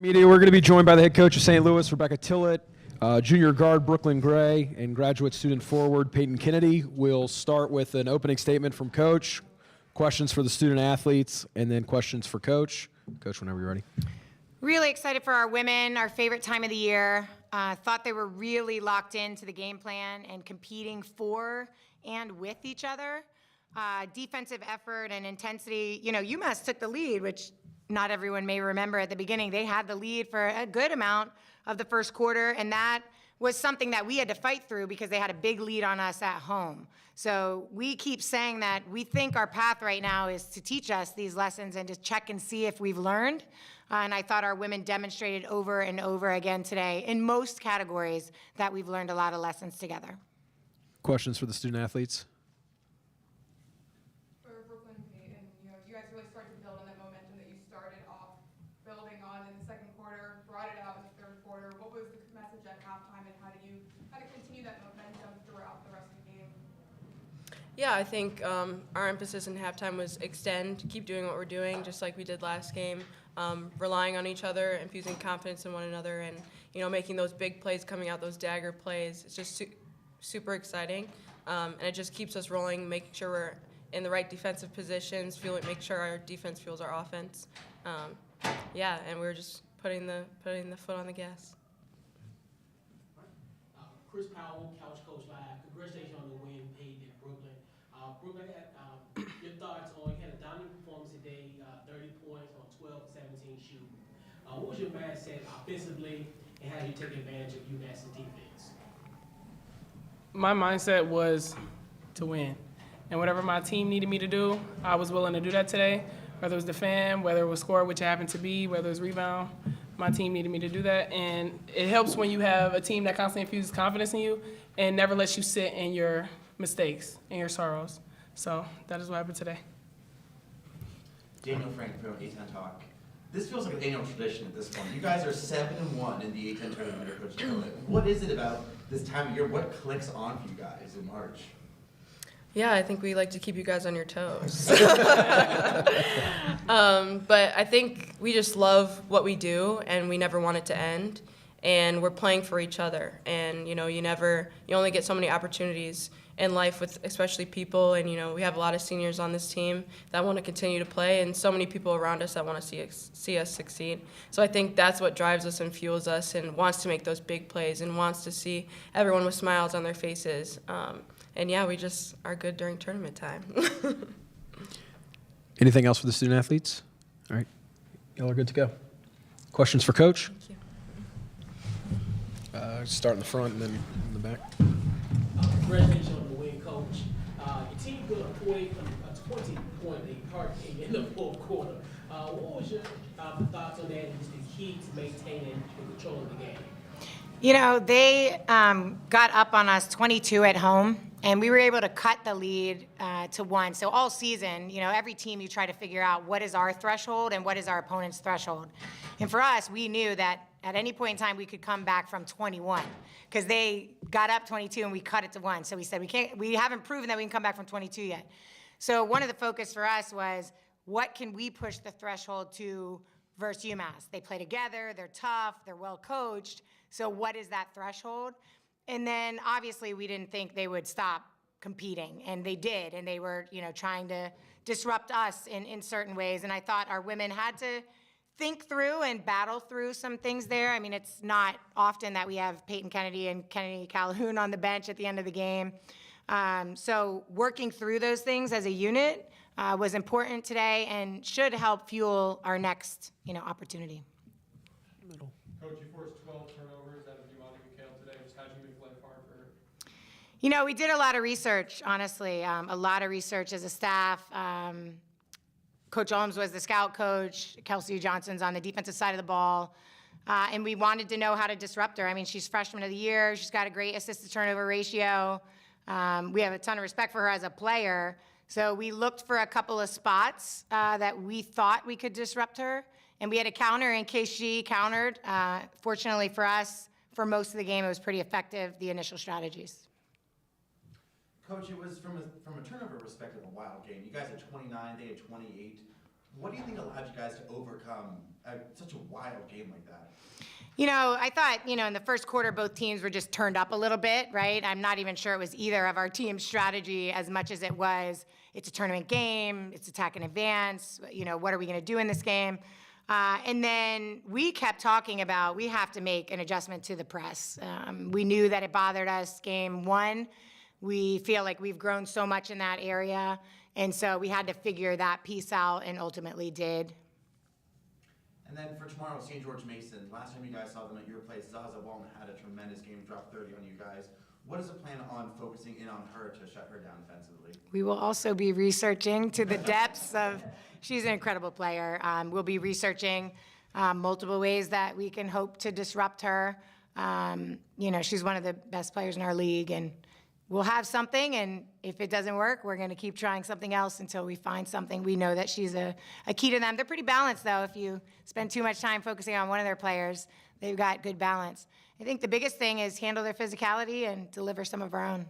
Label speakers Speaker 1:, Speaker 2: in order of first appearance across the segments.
Speaker 1: Media, we're going to be joined by the head coach of St. Louis, Rebecca Tillett, junior guard Brooklyn Gray, and graduate student forward Peyton Kennedy. We'll start with an opening statement from Coach, questions for the student athletes, and then questions for Coach. Coach, whenever you're ready.
Speaker 2: Really excited for our women, our favorite time of the year. Thought they were really locked into the game plan and competing for and with each other. Defensive effort and intensity. You know, UMass took the lead, which not everyone may remember at the beginning. They had the lead for a good amount of the first quarter, and that was something that we had to fight through because they had a big lead on us at home. So we keep saying that we think our path right now is to teach us these lessons and to check and see if we've learned. And I thought our women demonstrated over and over again today in most categories that we've learned a lot of lessons together.
Speaker 1: Questions for the student athletes?
Speaker 3: For Brooklyn and Peyton, you guys really started to build on that momentum that you started off building on in the second quarter, brought it out in the third quarter. What was the message at halftime, and how do you continue that momentum throughout the rest of the game?
Speaker 4: Yeah, I think our emphasis in halftime was extend, keep doing what we're doing, just like we did last game, relying on each other, infusing confidence in one another, and making those big plays, coming out those dagger plays. It's just super exciting, and it just keeps us rolling, making sure we're in the right defensive positions, make sure our defense fuels our offense. And we're just putting the foot on the gas.
Speaker 5: Chris Powell, Couch Coach Live. Congratulations on the win, Peyton in Brooklyn. Brooklyn, your thoughts on, you had a dominant performance today, 30 points on 12 to 17 shooting. What was your mindset offensively, and how did you take advantage of UMass's defense?
Speaker 6: My mindset was to win. And whatever my team needed me to do, I was willing to do that today. Whether it was defend, whether it was score, which it happened to be, whether it was rebound, my team needed me to do that. And it helps when you have a team that constantly infuses confidence in you and never lets you sit in your mistakes and your sorrows. So that is what happened today.
Speaker 7: Daniel Frank from A10 Talk. This feels like an annual tradition at this point. You guys are 7-1 in the A10 tournament under Coach Tillett. What is it about this time of year? What clicks on for you guys in March?
Speaker 4: Yeah, I think we like to keep you guys on your toes. But I think we just love what we do, and we never want it to end. And we're playing for each other. And, you only get so many opportunities in life with especially people. And, we have a lot of seniors on this team that want to continue to play, and so many people around us that want to see us succeed. So I think that's what drives us and fuels us and wants to make those big plays and wants to see everyone with smiles on their faces. We just are good during tournament time.
Speaker 1: Anything else for the student athletes? All right. Y'all are good to go. Questions for Coach?
Speaker 4: Thank you.
Speaker 1: Start in the front and then in the back.
Speaker 5: Congratulations on the win, Coach. Your team got a 20-point lead hurricane in the fourth quarter. What was your thoughts on that and just the key to maintaining and controlling the game?
Speaker 2: They got up on us 22 at home, and we were able to cut the lead to 1. So all season, every team you try to figure out what is our threshold and what is our opponent's threshold. And for us, we knew that at any point in time we could come back from 21 because they got up 22 and we cut it to 1. So we said we haven't proven that we can come back from 22 yet. So one of the focus for us was what can we push the threshold to versus UMass. They play together, they're tough, they're well coached. So what is that threshold? And then obviously we didn't think they would stop competing, and they did, and they were trying to disrupt us in certain ways. And I thought our women had to think through and battle through some things there. I mean, it's not often that we have Peyton Kennedy and Kennedy Calhoun on the bench at the end of the game. So working through those things as a unit was important today and should help fuel our next opportunity.
Speaker 1: Middle.
Speaker 8: Coach, you forced 12 turnovers out of Giovanni Mikhail today. Just how did you make life hard for her?
Speaker 2: We did a lot of research, honestly, a lot of research as a staff. Coach Holmes was the scout coach. Kelsey Johnson's on the defensive side of the ball. And we wanted to know how to disrupt her. I mean, she's freshman of the year. She's got a great assist-to-turnover ratio. We have a ton of respect for her as a player. So we looked for a couple of spots that we thought we could disrupt her. And we had a counter in case she countered. Fortunately for us, for most of the game, it was pretty effective, the initial strategies.
Speaker 7: Coach, it was from a turnover perspective a wild game. You guys had 29, they had 28. What do you think allowed you guys to overcome such a wild game like that?
Speaker 2: You know, I thought, in the first quarter, both teams were just turned up a little bit, right? I'm not even sure it was either of our team's strategy as much as it was, it's a tournament game, it's attack in advance, what are we going to do in this game? And then we kept talking about we have to make an adjustment to the press. We knew that it bothered us game one. We feel like we've grown so much in that area, and so we had to figure that piece out and ultimately did.
Speaker 7: And then for tomorrow, St. George Mason, last time you guys saw them at your place, Zaza Walton had a tremendous game, dropped 30 on you guys. What is the plan on focusing in on her to shut her down defensively?
Speaker 2: We will also be researching to the depths of, she's an incredible player. We'll be researching multiple ways that we can hope to disrupt her. She's one of the best players in our league, and we'll have something, and if it doesn't work, we're going to keep trying something else until we find something. We know that she's a key to them. They're pretty balanced, though. If you spend too much time focusing on one of their players, they've got good balance. I think the biggest thing is handle their physicality and deliver some of our own.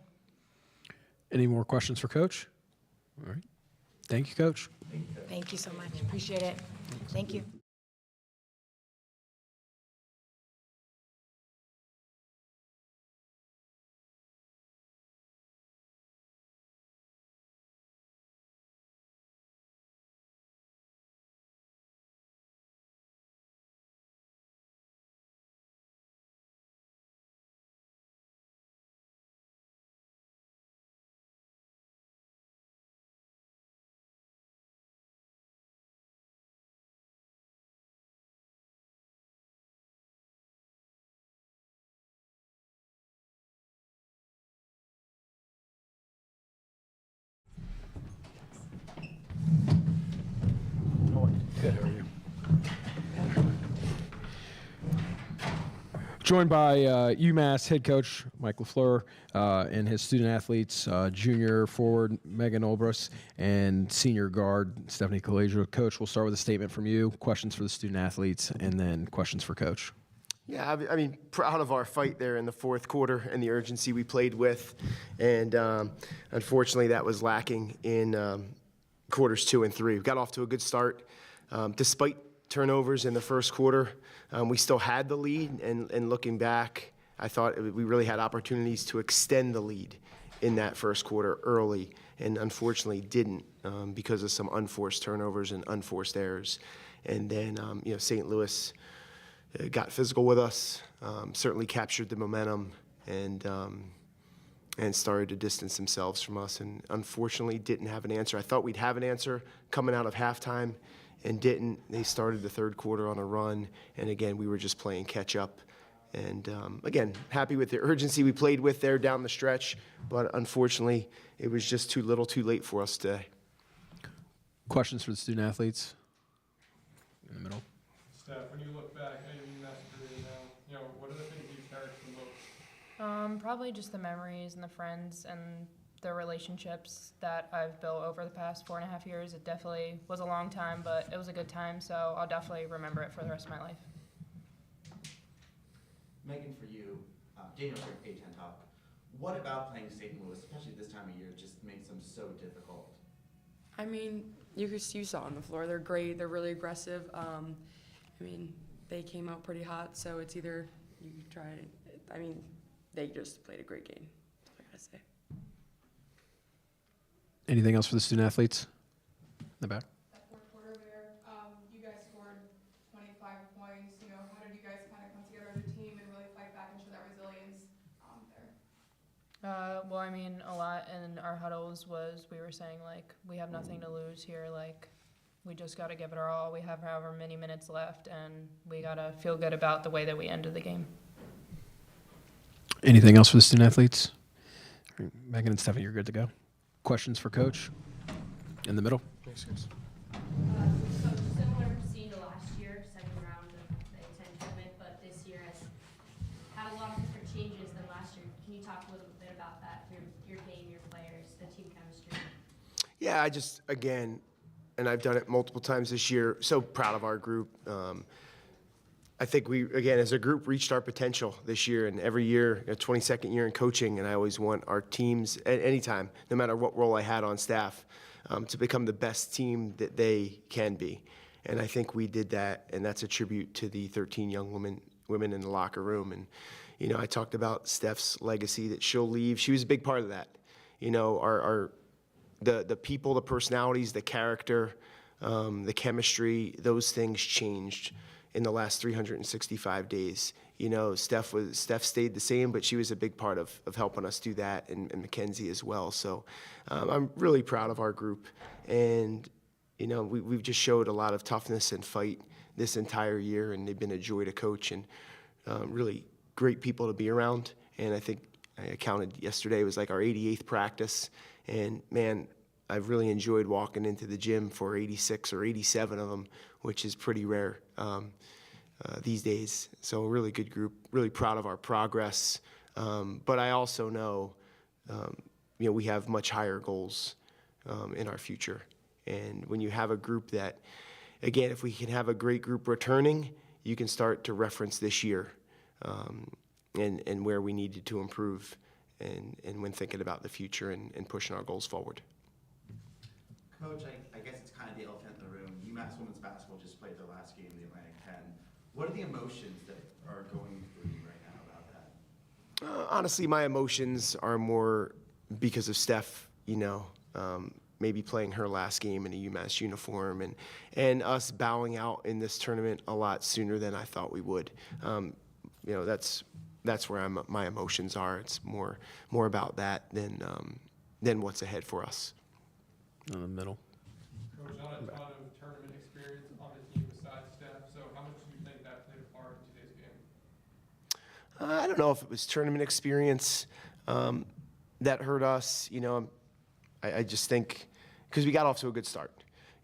Speaker 1: Any more questions for Coach? All right. Thank you, Coach.
Speaker 2: Thank you so much. Appreciate it. Thank you.
Speaker 1: Good, how are you? Joined by UMass head coach Mike LaFleur and his student athletes, junior forward Megan Olbrus and senior guard Stephanie Collaggio. Coach, we'll start with a statement from you, questions for the student athletes, and then questions for Coach.
Speaker 9: Yeah, I mean, proud of our fight there in the fourth quarter and the urgency we played with. And unfortunately, that was lacking in quarters 2 and 3. We got off to a good start. Despite turnovers in the first quarter, we still had the lead. And looking back, I thought we really had opportunities to extend the lead in that first quarter early, and unfortunately didn't because of some unforced turnovers and unforced errors. And then, St. Louis got physical with us, certainly captured the momentum, and started to distance themselves from us, and unfortunately didn't have an answer. I thought we'd have an answer coming out of halftime and didn't. They started the third quarter on a run, and again, we were just playing catch up. And again, happy with the urgency we played with there down the stretch, but unfortunately, it was just too little too late for us today.
Speaker 1: Questions for the student athletes? In the middle.
Speaker 8: Steph, when you look back, I know you're UMass career now, what are the things you cherish the most?
Speaker 10: Probably just the memories and the friends and the relationships that I've built over the past 4.5 years. It definitely was a long time, but it was a good time, so I'll definitely remember it for the rest of my life.
Speaker 7: Megan, for you, Daniel's your A10 top. What about playing St. Louis, especially this time of year, just makes them so difficult?
Speaker 11: I mean, you saw on the floor. They're great. They're really aggressive. They came out pretty hot, so it's either you try. They just played a great game. That's all I gotta say.
Speaker 1: Anything else for the student athletes? In the back.
Speaker 3: That fourth quarter there, you guys scored 25 points. How did you guys kind of come together as a team and really fight back and show that resilience there?
Speaker 10: A lot in our huddles was we were saying, we have nothing to lose here. We just got to give it our all. We have however many minutes left, and we got to feel good about the way that we ended the game.
Speaker 1: Anything else for the student athletes? Megan and Stephanie, you're good to go. Questions for Coach? In the middle.
Speaker 9: Thanks, guys.
Speaker 12: So similar scene to last year, second round of the A10 tournament, but this year has had a lot of different changes than last year. Can you talk a little bit about that, your game, your players, the team chemistry?
Speaker 9: Yeah, again, and I've done it multiple times this year, so proud of our group. I think we, again, as a group, reached our potential this year, and every year, 22nd year in coaching, and I always want our teams, at any time, no matter what role I had on staff, to become the best team that they can be. And I think we did that, and that's a tribute to the 13 young women in the locker room. And, you know, I talked about Steph's legacy, that she'll leave. She was a big part of that. You know, the people, the personalities, the character, the chemistry, those things changed in the last 365 days. You know, Steph stayed the same, but she was a big part of helping us do that, and Mackenzie as well. So I'm really proud of our group. And, you know, we've just showed a lot of toughness and fight this entire year, and they've been a joy to coach and really great people to be around. And I think I counted yesterday, it was like our 88th practice. And, man, I've really enjoyed walking into the gym for 86 or 87 of them, which is pretty rare these days. So a really good group, really proud of our progress. But I also know, you know, we have much higher goals in our future. And when you have a group that, again, if we can have a great group returning, you can start to reference this year and where we needed to improve and when thinking about the future and pushing our goals forward.
Speaker 7: Coach, I guess it's kind of the elephant in the room. UMass women's basketball just played their last game in the Atlantic 10. What are the emotions that are going through you right now about that?
Speaker 9: Honestly, my emotions are more because of Steph, you know, maybe playing her last game in a UMass uniform and us bowing out in this tournament a lot sooner than I thought we would. You know, that's where my emotions are. It's more about that than what's ahead for us.
Speaker 1: In the middle.
Speaker 8: Coach, not a ton of tournament experience on the team besides Steph, so how much do you think that played a part in today's game?
Speaker 9: I don't know if it was tournament experience that hurt us. You know, I just think because we got off to a good start.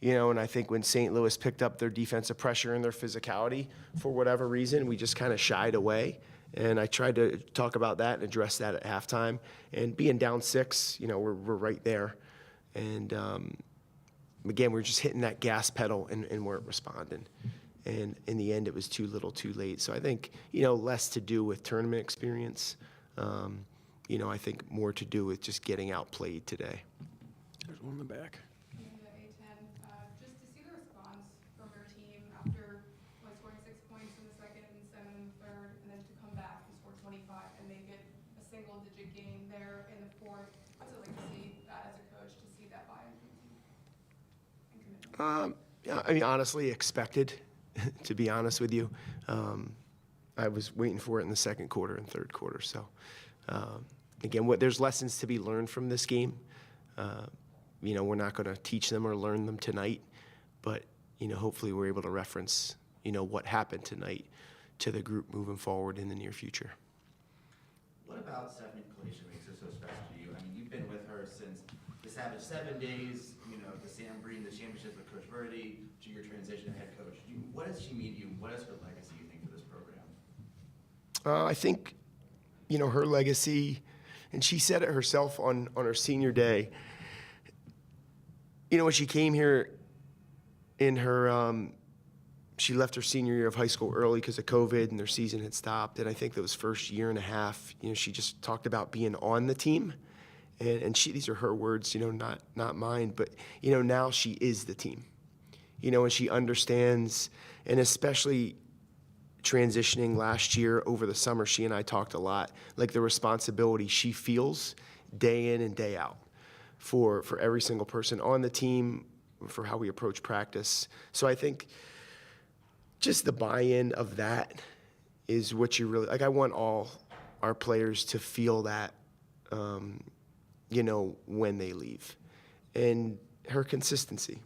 Speaker 9: You know, and I think when St. Louis picked up their defensive pressure and their physicality, for whatever reason, we just kind of shied away. And I tried to talk about that and address that at halftime. And being down 6, you know, we're right there. And again, we're just hitting that gas pedal and weren't responding. And in the end, it was too little too late. So I think, you know, less to do with tournament experience. You know, I think more to do with just getting outplayed today.
Speaker 1: There's one in the back.
Speaker 3: In the A-10, just to see the response from your team after scoring 6 points in the second and 7 in the third, and then to come back and score 25 and make it a single-digit game there in the fourth. What's it like to see that as a coach, to see that buy-in from the team and commitment?
Speaker 9: Yeah, I mean, honestly, expected, to be honest with you. I was waiting for it in the second quarter and third quarter. So, again, there's lessons to be learned from this game. You know, we're not going to teach them or learn them tonight, but, you know, hopefully we're able to reference, you know, what happened tonight to the group moving forward in the near future.
Speaker 7: What about Stephanie Kalisha makes her so special to you? I mean, you've been with her since the Savage 7 days, you know, the Sam Breen, the championship with Coach Verdi, to your transition to head coach. What does she mean to you? What is her legacy, you think, for this program?
Speaker 9: I think, you know, her legacy, and she said it herself on her senior day. You know, when she came here in her, she left her senior year of high school early because of COVID and their season had stopped. And I think those first year and a half, you know, she just talked about being on the team. And these are her words, you know, not mine. But, you know, now she is the team. You know, and she understands, and especially transitioning last year over the summer, she and I talked a lot, like the responsibility she feels day in and day out for every single person on the team, for how we approach practice. So I think just the buy-in of that is what you really, like, I want all our players to feel that, you know, when they leave. And her consistency.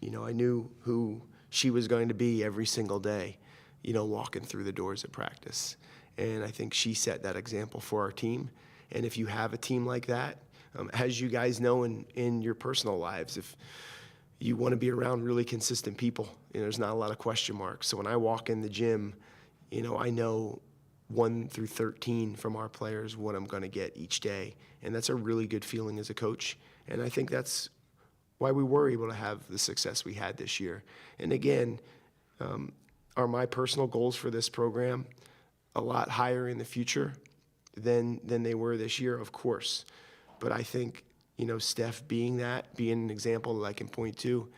Speaker 9: You know, I knew who she was going to be every single day, you know, walking through the doors at practice. And I think she set that example for our team. And if you have a team like that, as you guys know in your personal lives, if you want to be around really consistent people, you know, there's not a lot of question marks. So when I walk in the gym, you know, I know 1 through 13 from our players what I'm going to get each day. And that's a really good feeling as a coach. And I think that's why we were able to have the success we had this year. And again, are my personal goals for this program a lot higher in the future than they were this year? Of course. But I think Steph being an example that I can point to,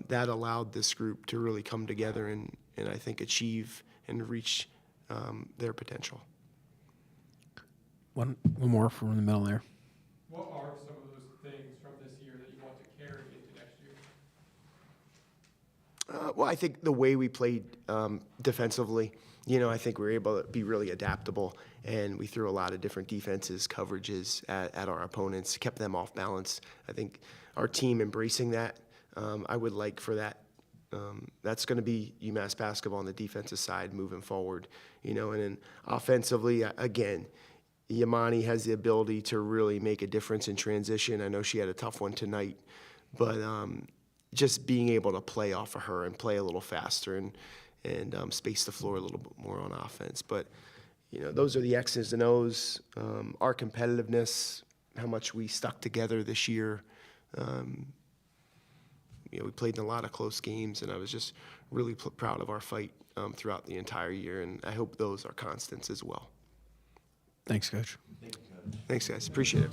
Speaker 9: that allowed this group to really come together and I think achieve and reach their potential.
Speaker 1: One more from the middle there.
Speaker 8: What are some of those things from this year that you want to carry into next year?
Speaker 9: Well, I think the way we played defensively, I think we were able to be really adaptable, and we threw a lot of different defenses, coverages at our opponents, kept them off balance. I think our team embracing that, I would like for that. That's going to be UMass basketball on the defensive side moving forward, and then offensively, again, Yamani has the ability to really make a difference in transition. I know she had a tough one tonight, but just being able to play off of her and play a little faster and space the floor a little bit more on offense. But, those are the X's and O's. Our competitiveness, how much we stuck together this year. We played in a lot of close games, and I was just really proud of our fight throughout the entire year, and I hope those are constants as well.
Speaker 1: Thanks, Coach.
Speaker 9: Thanks, guys. Appreciate it.